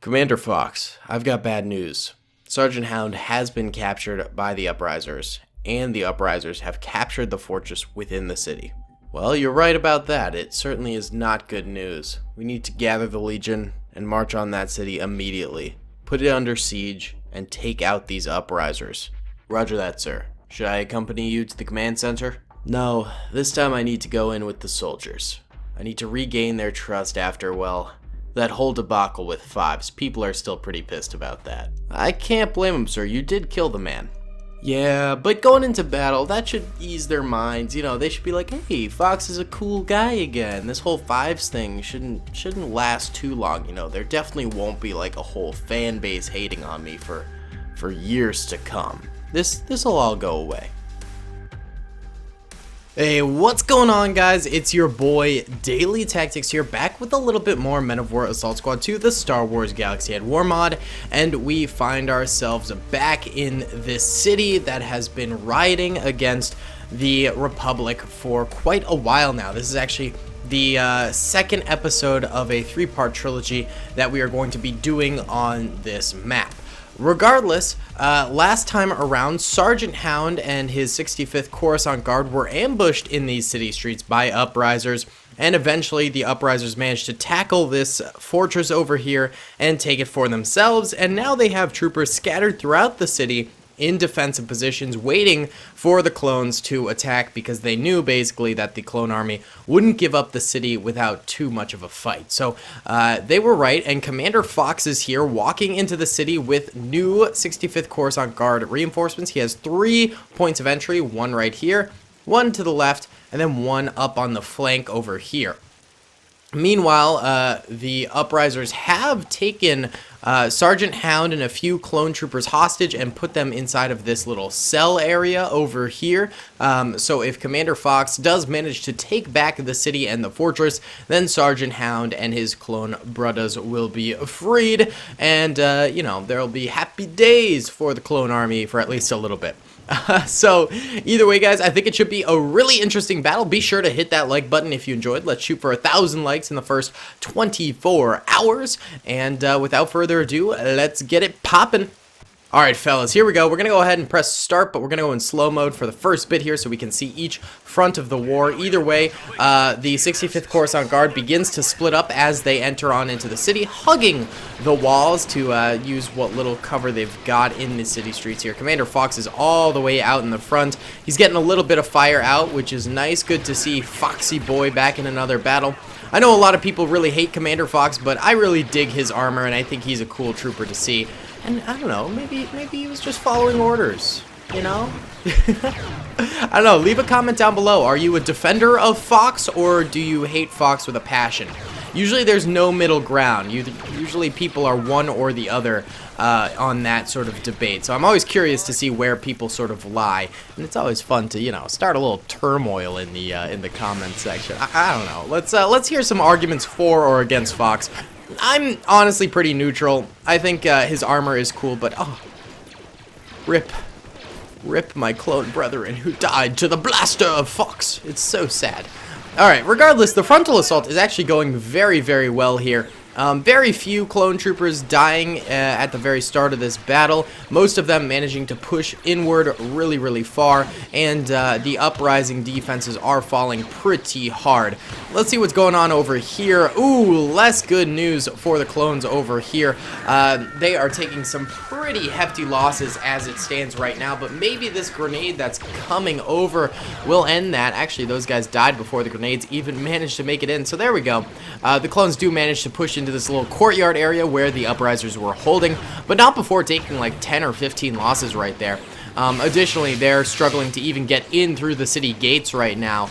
Commander Fox, I've got bad news. Sergeant Hound has been captured by the Uprisers, and the Uprisers have captured the fortress within the city. Well, you're right about that. It certainly is not good news. We need to gather the Legion and march on that city immediately. Put it under siege and take out these Uprisers. Roger that, sir. Should I accompany you to the command center? No, this time I need to go in with the soldiers. I need to regain their trust after, well, that whole debacle with Fives. People are still pretty pissed about that. I can't blame them, sir. You did kill the man. Yeah, but going into battle, that should ease their minds. You know, they should be like, hey, Fox is a cool guy again. This whole Fives thing shouldn't last too long. You know, there definitely won't be like a whole fan base hating on me for years to come. This'll all go away. Hey, what's going on, guys? It's your boy Daily Tactics here, back with a little bit more Men of War Assault Squad 2, the Star Wars Galaxy at War mod, and we find ourselves back in this city that has been rioting against the Republic for quite a while now. This is actually the second episode of a three-part trilogy that we are going to be doing on this map. Regardless, last time around, Sergeant Hound and his 65th Coruscant Guard were ambushed in these city streets by Uprisers, and eventually the Uprisers managed to tackle this fortress over here and take it for themselves, and now they have troopers scattered throughout the city in defensive positions waiting for the clones to attack, because they knew basically that the clone army wouldn't give up the city without too much of a fight. So they were right, and Commander Fox is here walking into the city with new 65th Coruscant Guard reinforcements. He has 3 points of entry, one right here, one to the left, and then one up on the flank over here. Meanwhile, the Uprisers have taken Sergeant Hound and a few clone troopers hostage and put them inside of this little cell area over here. So if Commander Fox does manage to take back the city and the fortress, then Sergeant Hound and his clone brothers will be freed, and you know, there'll be happy days for the clone army for at least a little bit. So either way, guys, I think it should be a really interesting battle. Be sure to hit that like button if you enjoyed. Let's shoot for 1,000 likes in the first 24 hours. And without further ado, let's get it poppin'. Alright, fellas, here we go. We're going to go ahead and press start, but we're going to go in slow mode for the first bit here so we can see each front of the war. Either way, the 65th Coruscant Guard begins to split up as they enter on into the city, hugging the walls to use what little cover they've got in the city streets here. Commander Fox is all the way out in the front. He's getting a little bit of fire out, which is nice. Good to see Foxy Boy back in another battle. I know a lot of people really hate Commander Fox, but I really dig his armor, and I think he's a cool trooper to see. And I don't know, maybe he was just following orders, you know? I don't know, leave a comment down below. Are you a defender of Fox, or do you hate Fox with a passion? Usually there's no middle ground. Usually people are one or the other on that sort of debate. So I'm always curious to see where people sort of lie. And it's always fun to, you know, start a little turmoil in the comment section. I don't know. Let's hear some arguments for or against Fox. I'm honestly pretty neutral. I think his armor is cool, but oh, rip my clone brethren who died to the blaster of Fox. It's so sad. Alright, regardless, the frontal assault is actually going very, very well here. Very few clone troopers dying at the very start of this battle. Most of them managing to push inward really, really far, and the uprising defenses are falling pretty hard. Let's see what's going on over here. Ooh, less good news for the clones over here. They are taking some pretty hefty losses as it stands right now, but maybe this grenade that's coming over will end that. Actually, those guys died before the grenades even managed to make it in, so there we go. The clones do manage to push into this little courtyard area where the Uprisers were holding, but not before taking like 10 or 15 losses right there. Additionally, they're struggling to even get in through the city gates right now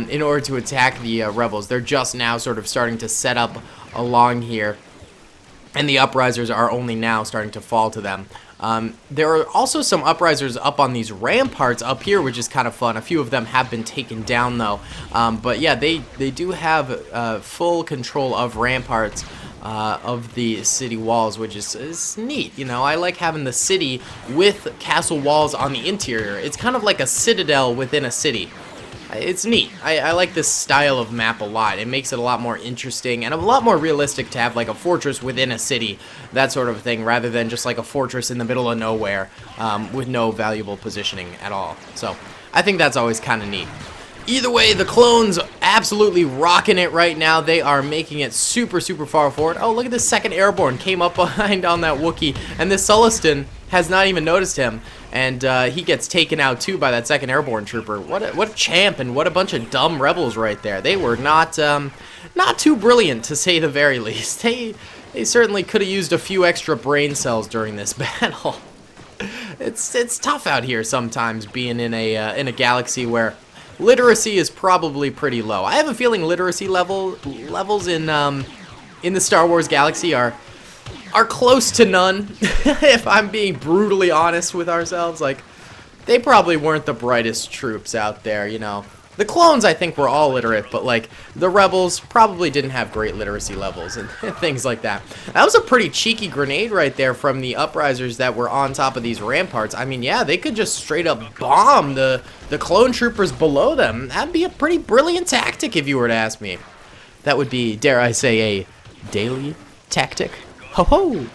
in order to attack the rebels. They're just now sort of starting to set up along here, and the Uprisers are only now starting to fall to them. There are also some Uprisers up on these ramparts up here, which is kind of fun. A few of them have been taken down, though. But yeah, they do have full control of ramparts of the city walls, which is neat. You know, I like having the city with castle walls on the interior. It's kind of like a citadel within a city. It's neat. I like this style of map a lot. It makes it a lot more interesting and a lot more realistic to have like a fortress within a city, that sort of thing, rather than just like a fortress in the middle of nowhere with no valuable positioning at all. So I think that's always kind of neat. Either way, the clones absolutely rocking it right now. They are making it super, super far forward. Oh, look at this second airborne. Came up behind on that Wookiee. And this Sullustan has not even noticed him. And he gets taken out, too, by that second airborne trooper. What a champ and what a bunch of dumb rebels right there. They were not too brilliant, to say the very least. They certainly could have used a few extra brain cells during this battle. It's tough out here sometimes, being in a galaxy where literacy is probably pretty low. I have a feeling literacy levels in the Star Wars galaxy are close to none. If I'm being brutally honest with ourselves, like, they probably weren't the brightest troops out there, you know. The clones, I think, were all literate, but, like, the rebels probably didn't have great literacy levels and things like that. That was a pretty cheeky grenade right there from the uprisers that were on top of these ramparts. I mean, yeah, they could just straight up bomb the clone troopers below them. That'd be a pretty brilliant tactic if you were to ask me. That would be, dare I say, a daily tactic. Ho-ho!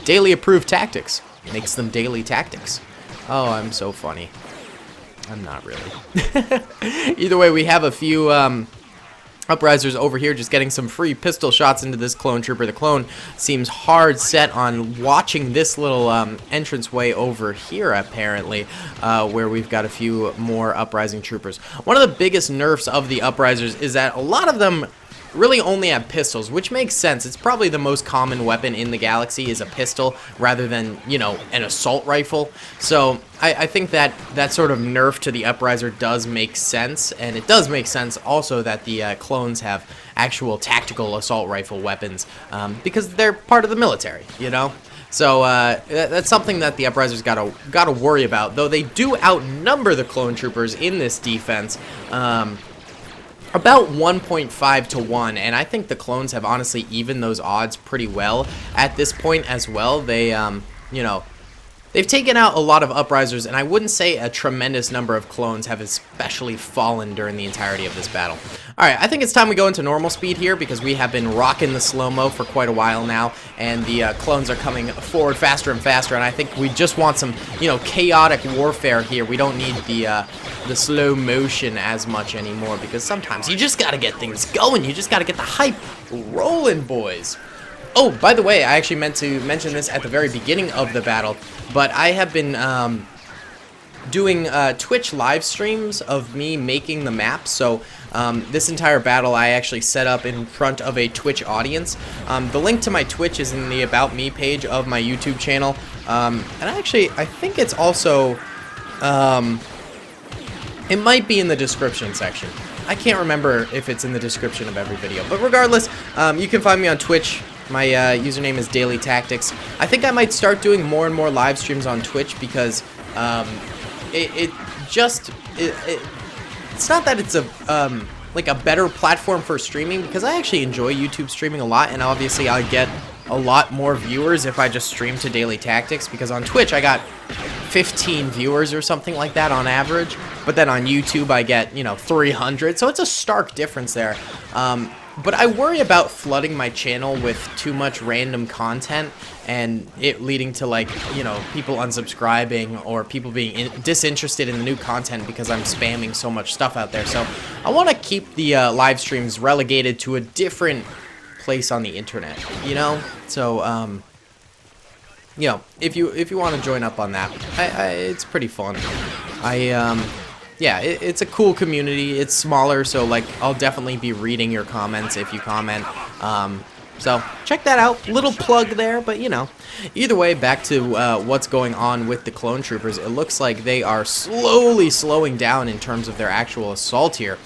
Daily approved tactics. Makes them daily tactics. Oh, I'm so funny. I'm not really. Either way, we have a few uprisers over here just getting some free pistol shots into this clone trooper. The clone seems hard set on watching this little entranceway over here, apparently, where we've got a few more uprising troopers. One of the biggest nerfs of the uprisers is that a lot of them really only have pistols, which makes sense. It's probably the most common weapon in the galaxy is a pistol rather than, you know, an assault rifle. So I think that sort of nerf to the upriser does make sense, and it does make sense also that the clones have actual tactical assault rifle weapons because they're part of the military, you know. So that's something that the uprisers gotta worry about, though they do outnumber the clone troopers in this defense. About 1.5 to 1, and I think the clones have honestly evened those odds pretty well at this point as well. They, you know, they've taken out a lot of uprisers, and I wouldn't say a tremendous number of clones have especially fallen during the entirety of this battle. Alright, I think it's time we go into normal speed here because we have been rocking the slow-mo for quite a while now, and the clones are coming forward faster and faster, and I think we just want some, you know, chaotic warfare here. We don't need the slow motion as much anymore because sometimes you just gotta get things going. You just gotta get the hype rolling, boys. Oh, by the way, I actually meant to mention this at the very beginning of the battle, but I have been doing Twitch live streams of me making the map. So this entire battle I actually set up in front of a Twitch audience. The link to my Twitch is in the About Me page of my YouTube channel. And I think it's also, it might be in the description section. I can't remember if it's in the description of every video. But regardless, you can find me on Twitch. My username is Daily Tactics. I think I might start doing more and more live streams on Twitch because it's not that it's a like a better platform for streaming, because I actually enjoy YouTube streaming a lot, and obviously I get a lot more viewers if I just stream to Daily Tactics, because on Twitch I got 15 viewers or something like that on average, but then on YouTube I get, you know, 300, so it's a stark difference there. But I worry about flooding my channel with too much random content and it leading to, like, you know, people unsubscribing or people being disinterested in the new content because I'm spamming so much stuff out there. So I want to keep the live streams relegated to a different place on the internet, you know? So, you know, if you want to join up on that, it's pretty fun. Yeah, it's a cool community. It's smaller, so, like, I'll definitely be reading your comments if you comment. So check that out. Little plug there, but, you know. Either way, back to what's going on with the clone troopers. It looks like they are slowly slowing down in terms of their actual assault here.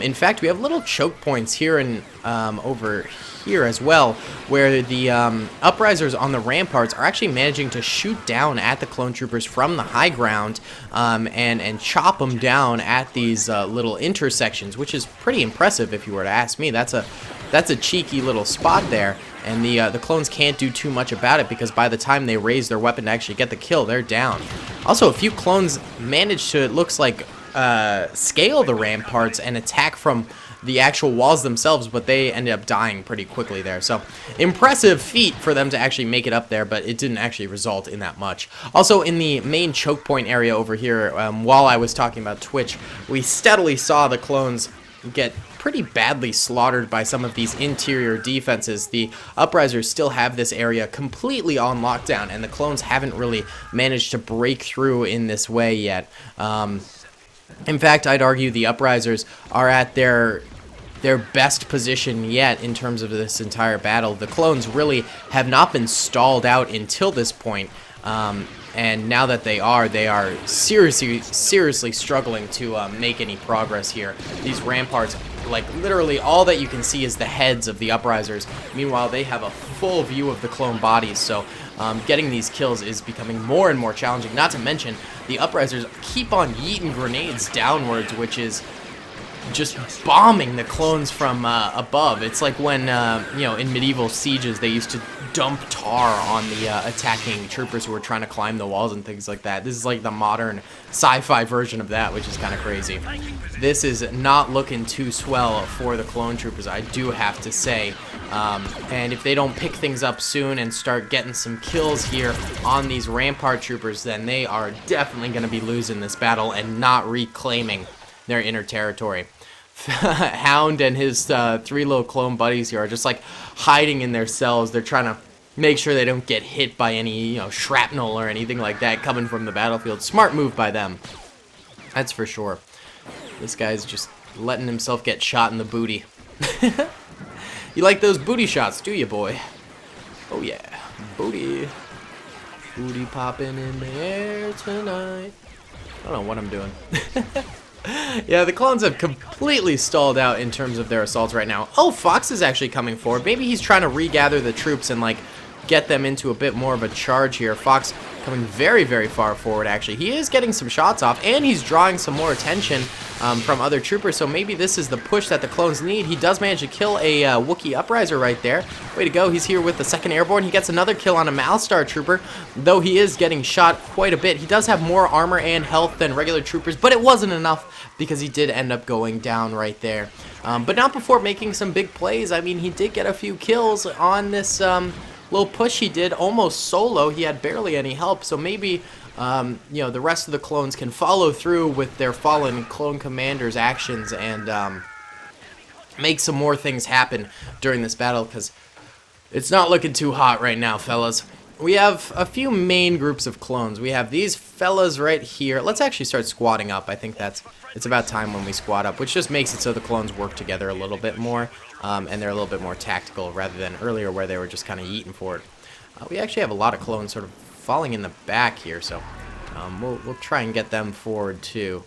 In fact, we have little choke points here and over here as well, where the uprisers on the ramparts are actually managing to shoot down at the clone troopers from the high ground and chop them down at these little intersections, which is pretty impressive if you were to ask me. That's a cheeky little spot there, and the clones can't do too much about it because by the time they raise their weapon to actually get the kill, they're down. Also, a few clones managed to, it looks like, scale the ramparts and attack from the actual walls themselves, but they ended up dying pretty quickly there. So impressive feat for them to actually make it up there, but it didn't actually result in that much. Also, in the main choke point area over here, while I was talking about Twitch, we steadily saw the clones get pretty badly slaughtered by some of these interior defenses. The Uprisers still have this area completely on lockdown, and the clones haven't really managed to break through in this way yet. In fact, I'd argue the Uprisers are at their best position yet in terms of this entire battle. The clones really have not been stalled out until this point, and now that they are seriously struggling to make any progress here. These ramparts, like literally all that you can see is the heads of the Uprisers. Meanwhile, they have a full view of the clone bodies, so getting these kills is becoming more and more challenging. Not to mention, the Uprisers keep on yeeting grenades downwards, which is just bombing the clones from above. It's like when, you know, in medieval sieges, they used to dump tar on the attacking troopers who were trying to climb the walls and things like that. This is like the modern sci-fi version of that, which is kind of crazy. This is not looking too swell for the clone troopers, I do have to say. And if they don't pick things up soon and start getting some kills here on these rampart troopers, then they are definitely going to be losing this battle and not reclaiming their inner territory. Hound and his 3 little clone buddies here are just like hiding in their cells. They're trying to make sure they don't get hit by any, you know, shrapnel or anything like that coming from the battlefield. Smart move by them, that's for sure. This guy's just letting himself get shot in the booty. You like those booty shots, do you, boy? Oh yeah, booty popping in the air tonight. I don't know what I'm doing. Yeah, the clones have completely stalled out in terms of their assaults right now. Oh, Fox is actually coming forward. Maybe he's trying to regather the troops and, like, get them into a bit more of a charge here. Fox coming very, very far forward, actually. He is getting some shots off, and he's drawing some more attention from other troopers, so maybe this is the push that the clones need. He does manage to kill a Wookiee Upriser right there. Way to go. He's here with the 2nd Airborne. He gets another kill on a Malstar trooper, though he is getting shot quite a bit. He does have more armor and health than regular troopers, but it wasn't enough because he did end up going down right there. But not before making some big plays. I mean, he did get a few kills on this little push he did almost solo. He had barely any help, so maybe you know, the rest of the clones can follow through with their fallen clone commander's actions and make some more things happen during this battle, because it's not looking too hot right now, fellas. We have a few main groups of clones. We have these fellas right here. Let's actually start squatting up. I think it's about time when we squat up, which just makes it so the clones work together a little bit more, and they're a little bit more tactical rather than earlier where they were just kind of yeeting forward. We actually have a lot of clones sort of falling in the back here, so we'll try and get them forward too.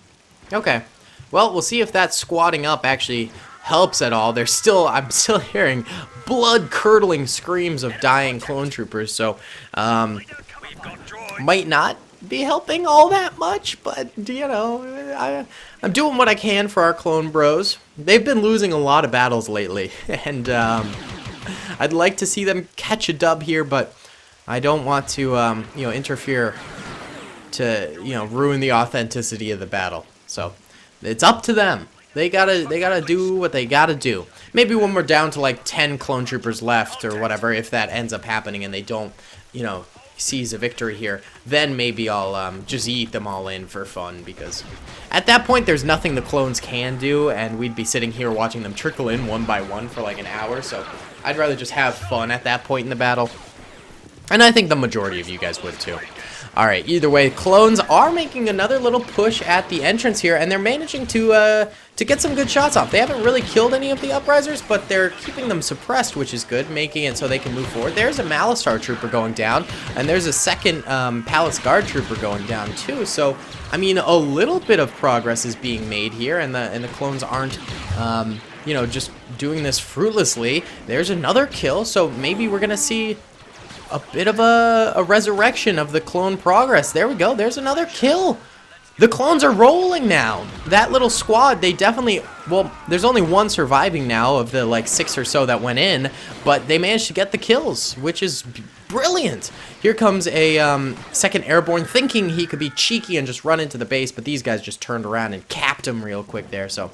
Okay, well, we'll see if that squatting up actually helps at all. I'm still hearing blood-curdling screams of dying clone troopers, so might not be helping all that much, but you know, I'm doing what I can for our clone bros. They've been losing a lot of battles lately, and I'd like to see them catch a dub here, but I don't want to you know, interfere to, you know, ruin the authenticity of the battle. So it's up to them. They gotta do what they gotta do. Maybe when we're down to like 10 clone troopers left or whatever, if that ends up happening and they don't, you know, seize a victory here, then maybe I'll just eat them all in for fun, because at that point there's nothing the clones can do, and we'd be sitting here watching them trickle in one by one for like an hour. So I'd rather just have fun at that point in the battle, and I think the majority of you guys would too. Alright, either way, clones are making another little push at the entrance here, and they're managing to get some good shots off. They haven't really killed any of the Uprisers, but they're keeping them suppressed, which is good, making it so they can move forward. There's a Malstar trooper going down, and there's a 2nd Palace Guard trooper going down too. So, I mean, a little bit of progress is being made here, and the clones aren't, you know, just doing this fruitlessly. There's another kill, so maybe we're gonna see a bit of a resurrection of the clone progress. There we go. There's another kill. The clones are rolling now. That little squad, they definitely, well, there's only one surviving now of the like 6 or so that went in, but they managed to get the kills, which is brilliant. Here comes a 2nd Airborne, thinking he could be cheeky and just run into the base, but these guys just turned around and capped him real quick there, so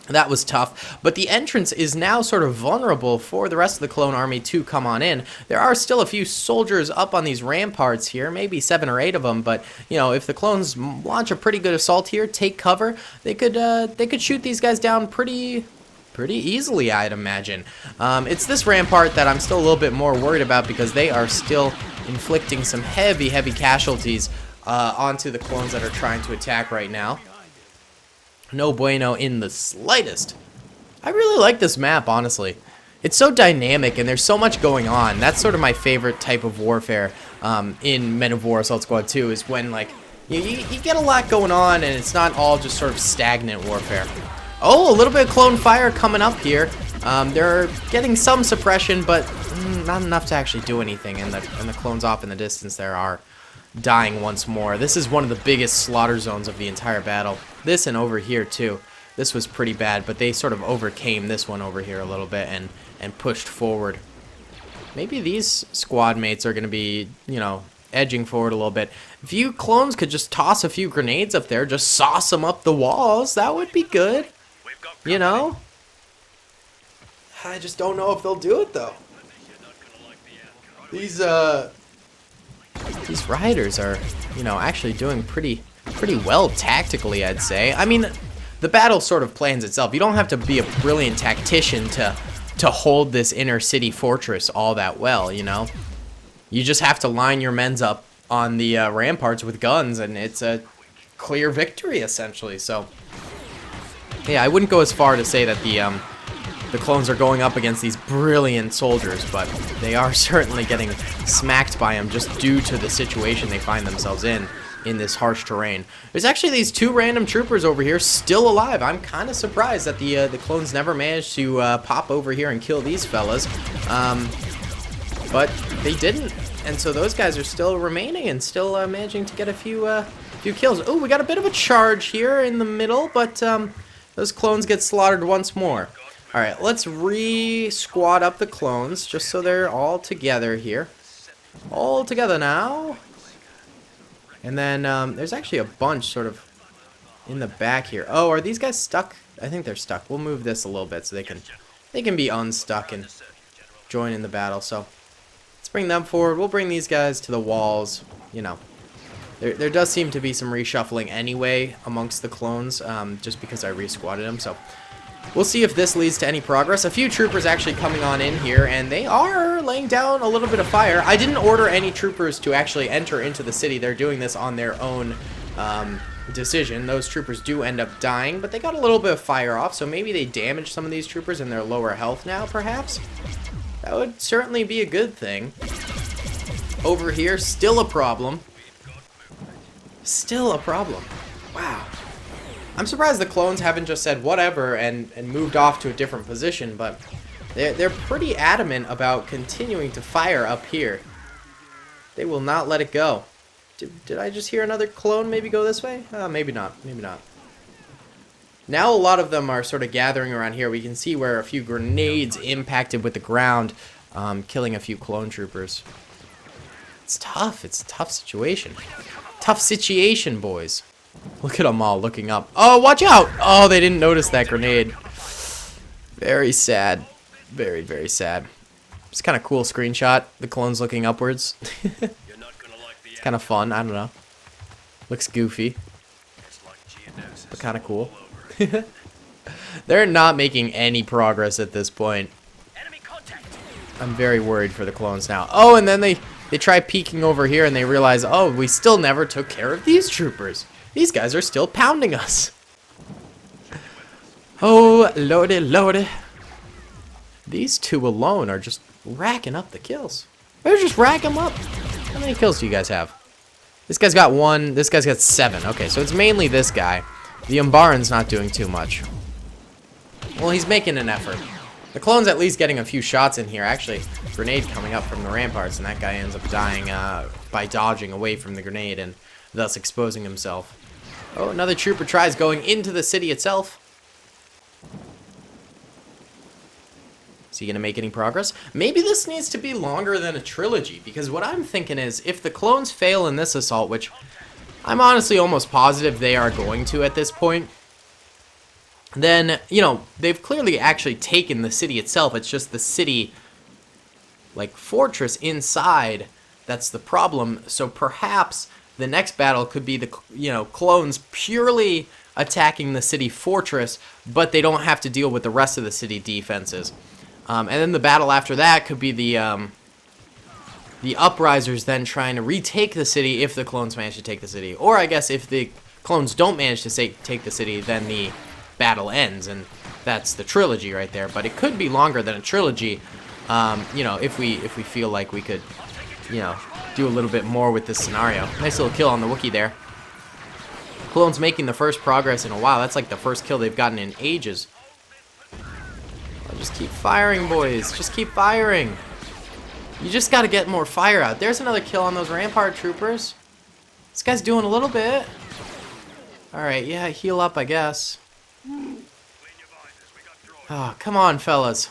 that was tough. But the entrance is now sort of vulnerable for the rest of the clone army to come on in. There are still a few soldiers up on these ramparts here, maybe 7 or 8 of them, but you know, if the clones launch a pretty good assault here, take cover, they could shoot these guys down pretty easily, I'd imagine. It's this rampart that I'm still a little bit more worried about, because they are still inflicting some heavy casualties onto the clones that are trying to attack right now. No bueno in the slightest. I really like this map, honestly. It's so dynamic and there's so much going on. That's sort of my favorite type of warfare in Men of War Assault Squad 2, is when like you get a lot going on and it's not all just sort of stagnant warfare. Oh, a little bit of clone fire coming up here. They're getting some suppression, but not enough to actually do anything, and the clones off in the distance there are dying once more. This is one of the biggest slaughter zones of the entire battle. This and over here too. This was pretty bad, but they sort of overcame this one over here a little bit and pushed forward. Maybe these squad mates are going to be, you know, edging forward a little bit. If you clones could just toss a few grenades up there, just sauce them up the walls, that would be good. You know? I just don't know if they'll do it though. These riders are, you know, actually doing pretty well tactically, I'd say. I mean, the battle sort of plans itself. You don't have to be a brilliant tactician to hold this inner city fortress all that well, you know? You just have to line your men's up on the ramparts with guns, and it's a clear victory, essentially. So, yeah, I wouldn't go as far to say that the clones are going up against these brilliant soldiers, but they are certainly getting smacked by them just due to the situation they find themselves in this harsh terrain. There's actually these 2 random troopers over here still alive. I'm kind of surprised that the clones never managed to pop over here and kill these fellas, but they didn't, and so those guys are still remaining and still managing to get a few kills. Oh, we got a bit of a charge here in the middle, but those clones get slaughtered once more. Alright, let's re-squad up the clones, just so they're all together here. All together now. And then, there's actually a bunch sort of in the back here. Oh, are these guys stuck? I think they're stuck. We'll move this a little bit so they can be unstuck and join in the battle. So, let's bring them forward. We'll bring these guys to the walls. You know, there does seem to be some reshuffling anyway amongst the clones, just because I re-squatted them. So, we'll see if this leads to any progress. A few troopers actually coming on in here, and they are laying down a little bit of fire. I didn't order any troopers to actually enter into the city. They're doing this on their own decision. Those troopers do end up dying, but they got a little bit of fire off, so maybe they damaged some of these troopers and they're lower health now, perhaps? That would certainly be a good thing. Over here, still a problem. Still a problem. Wow. I'm surprised the clones haven't just said whatever and moved off to a different position, but they're pretty adamant about continuing to fire up here. They will not let it go. Did I just hear another clone maybe go this way? Maybe not. Maybe not. Now a lot of them are sort of gathering around here. We can see where a few grenades impacted with the ground, killing a few clone troopers. It's tough. It's a tough situation. Tough situation, boys. Look at them all looking up. Oh, watch out! Oh, they didn't notice that grenade. Very sad. Very, very sad. It's kind of cool screenshot. The clones looking upwards. It's kind of fun. I don't know. Looks goofy. But kind of cool. They're not making any progress at this point. I'm very worried for the clones now. Oh, and then they try peeking over here and they realize, oh, we still never took care of these troopers. These guys are still pounding us. Oh, lordy, lordy. These 2 alone are just racking up the kills. They're just racking them up. How many kills do you guys have? This guy's got 1. This guy's got 7. Okay, so it's mainly this guy. The Umbaran's not doing too much. Well, he's making an effort. The clone's at least getting a few shots in here. Actually, grenade coming up from the ramparts, and that guy ends up dying by dodging away from the grenade and thus exposing himself. Oh, another trooper tries going into the city itself. Is he going to make any progress? Maybe this needs to be longer than a trilogy, because what I'm thinking is, if the clones fail in this assault, which I'm honestly almost positive they are going to at this point, then, you know, they've clearly actually taken the city itself. It's just the city, like, fortress inside that's the problem. So perhaps the next battle could be the, you know, clones purely attacking the city fortress, but they don't have to deal with the rest of the city defenses. And then the battle after that could be the uprisers then trying to retake the city if the clones manage to take the city. Or I guess if the clones don't manage to take the city, then the battle ends, and that's the trilogy right there. But it could be longer than a trilogy, you know, if we feel like we could, you know, do a little bit more with this scenario. Nice little kill on the Wookiee there. Clones making the first progress in a while. That's like the first kill they've gotten in ages. Just keep firing, boys. Just keep firing. You just got to get more fire out. There's another kill on those Rampart troopers. This guy's doing a little bit. Alright, yeah, heal up, I guess. Oh, come on, fellas.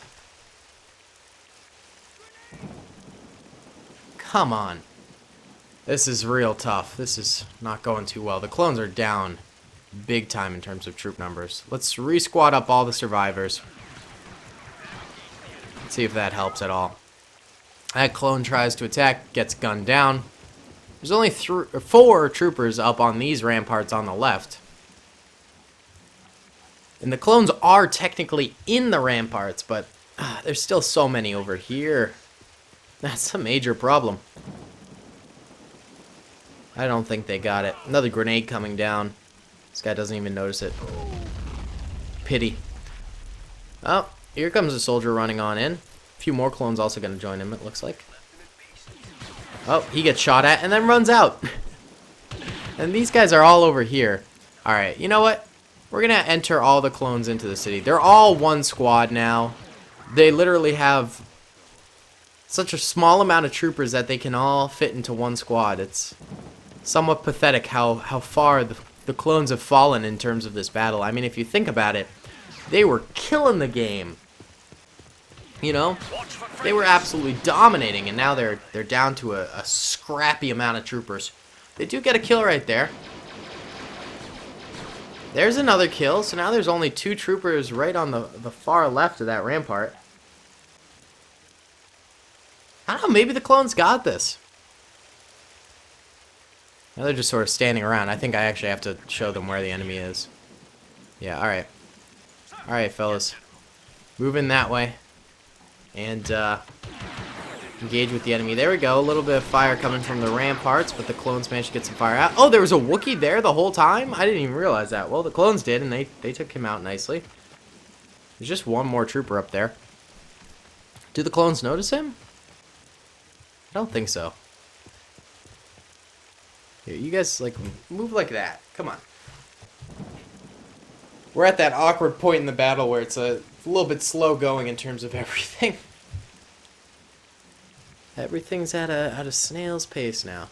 Come on. This is real tough. This is not going too well. The clones are down big time in terms of troop numbers. Let's re-squad up all the survivors. Let's see if that helps at all. That clone tries to attack, gets gunned down. There's only 4 troopers up on these ramparts on the left. And the clones are technically in the ramparts, but there's still so many over here. That's a major problem. I don't think they got it. Another grenade coming down. This guy doesn't even notice it. Pity. Oh, here comes a soldier running on in. A few more clones also going to join him, it looks like. Oh, he gets shot at and then runs out. And these guys are all over here. Alright, you know what? We're going to enter all the clones into the city. They're all one squad now. They literally have such a small amount of troopers that they can all fit into one squad. It's somewhat pathetic how far the clones have fallen in terms of this battle. I mean, if you think about it, they were killing the game. You know? They were absolutely dominating, and now they're down to a scrappy amount of troopers. They do get a kill right there. There's another kill, so now there's only 2 troopers right on the far left of that rampart. I don't know, maybe the clones got this. Now they're just sort of standing around. I think I actually have to show them where the enemy is. Yeah, alright. Alright, fellas. Move in that way. And, engage with the enemy. There we go. A little bit of fire coming from the ramparts, but the clones managed to get some fire out. Oh, there was a Wookiee there the whole time? I didn't even realize that. Well, the clones did, and they took him out nicely. There's just one more trooper up there. Do the clones notice him? I don't think so. Here, you guys, like, move like that. Come on. We're at that awkward point in the battle where it's a little bit slow going in terms of everything. Everything's at a snail's pace now.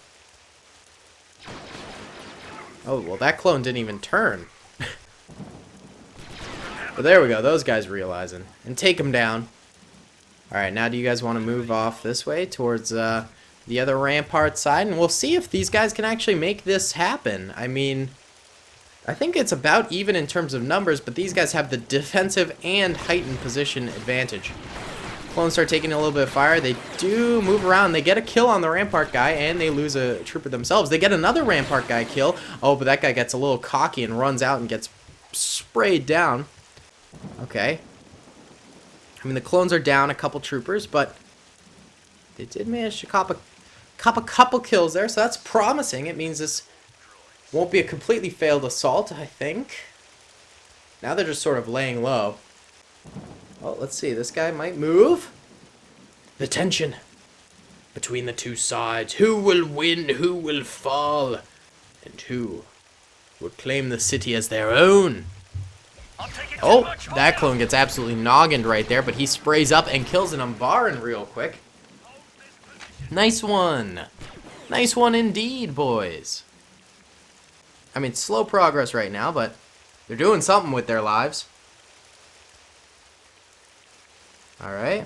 Oh, well, that clone didn't even turn. But there we go. Those guys realizing. And take them down. Alright, now do you guys want to move off this way towards the other rampart side? And we'll see if these guys can actually make this happen. I mean, I think it's about even in terms of numbers, but these guys have the defensive and heightened position advantage. Clones start taking a little bit of fire. They do move around. They get a kill on the rampart guy, and they lose a trooper themselves. They get another rampart guy kill. Oh, but that guy gets a little cocky and runs out and gets sprayed down. Okay. I mean, the clones are down a couple troopers, but they did manage to cop a couple kills there, so that's promising. It means this won't be a completely failed assault, I think. Now they're just sort of laying low. Oh, let's see. This guy might move. The tension between the two sides. Who will win? Who will fall? And who will claim the city as their own? Oh, that clone gets absolutely noggined right there, but he sprays up and kills an Umbaran real quick. Nice one. Nice one indeed, boys. I mean, slow progress right now, but they're doing something with their lives. Alright.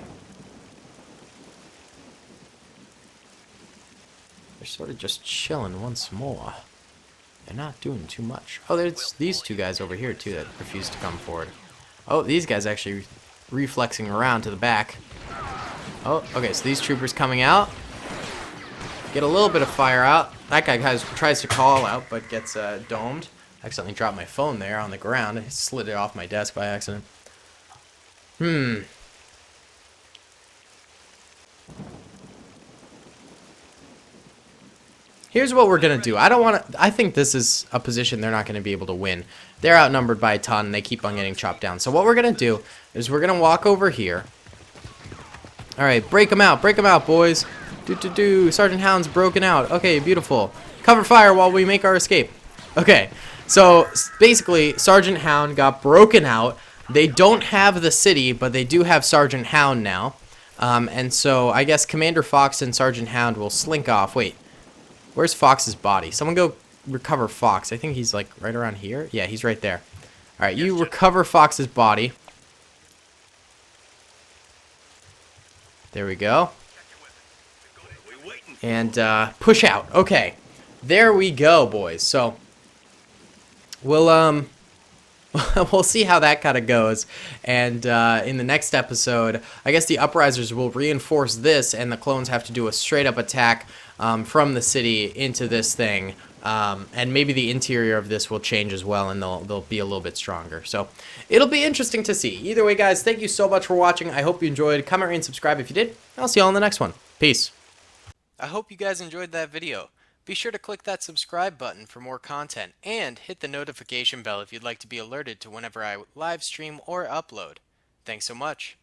They're sort of just chilling once more. They're not doing too much. Oh, there's these two guys over here, too, that refuse to come forward. Oh, these guys actually reflexing around to the back. Oh, okay, so these troopers coming out. Get a little bit of fire out. That guy tries to call out, but gets domed. I accidentally dropped my phone there on the ground. I slid it off my desk by accident. Here's what we're going to do. I think this is a position they're not going to be able to win. They're outnumbered by a ton, and they keep on getting chopped down. So what we're going to do is we're going to walk over here. Alright, break them out, boys. Sergeant Hound's broken out. Okay, beautiful. Cover fire while we make our escape. Okay, so basically, Sergeant Hound got broken out. They don't have the city, but they do have Sergeant Hound now. And so I guess Commander Fox and Sergeant Hound will slink off. Wait, where's Fox's body? Someone go recover Fox. I think he's like right around here. Yeah, he's right there. Alright, you recover Fox's body. There we go. And push out. Okay. There we go, boys. So we'll we'll see how that kind of goes. And in the next episode, I guess the Uprisers will reinforce this, and the clones have to do a straight-up attack from the city into this thing. And maybe the interior of this will change as well, and they'll be a little bit stronger. So it'll be interesting to see. Either way, guys, thank you so much for watching. I hope you enjoyed. Comment, rate, and subscribe if you did. I'll see you all in the next one. Peace. I hope you guys enjoyed that video. Be sure to click that subscribe button for more content, and hit the notification bell if you'd like to be alerted to whenever I live stream or upload. Thanks so much.